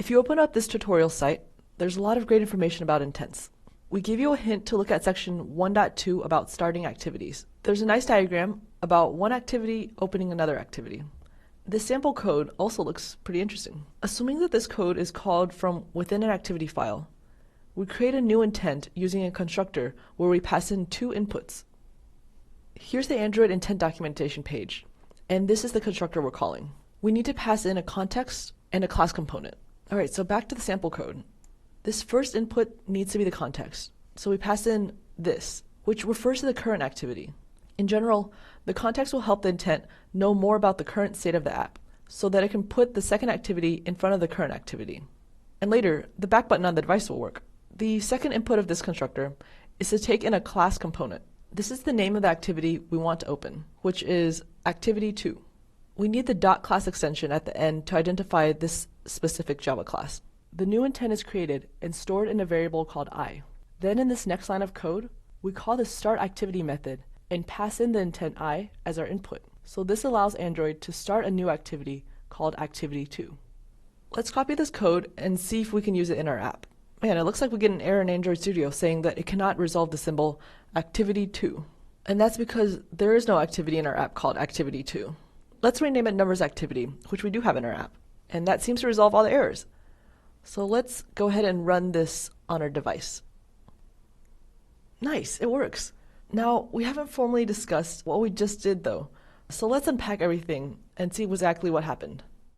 If you open up this tutorial site, there's a lot of great information about intents. We give you a hint to look at section 1.2 about starting activities. There's a nice diagram about one activity opening another activity. This sample code also looks pretty interesting. Assuming that this code is called from within an activity file, we create a new intent using a constructor where we pass in two inputs. Here's the Android intent documentation page, and this is the constructor we're calling. We need to pass in a context and a class component. Alright, so back to the sample code. This first input needs to be the context, so we pass in this, which refers to the current activity. In general, the context will help the intent know more about the current state of the app, so that it can put the second activity in front of the current activity. And later, the back button on the device will work. The second input of this constructor is to take in a class component. This is the name of the activity we want to open, which is activity2. We need the .class extension at the end to identify this specific Java class. The new intent is created and stored in a variable called I. Then in this next line of code, we call the startActivity method and pass in the intent I as our input. So this allows Android to start a new activity called activity2. Let's copy this code and see if we can use it in our app. Man, it looks like we get an error in Android Studio saying that it cannot resolve the symbol activity2. And that's because there is no activity in our app called activity2. Let's rename it numbers activity, which we do have in our app. And that seems to resolve all the errors. So let's go ahead and run this on our device. Nice, it works. Now, we haven't formally discussed what we just did though. So let's unpack everything and see exactly what happened.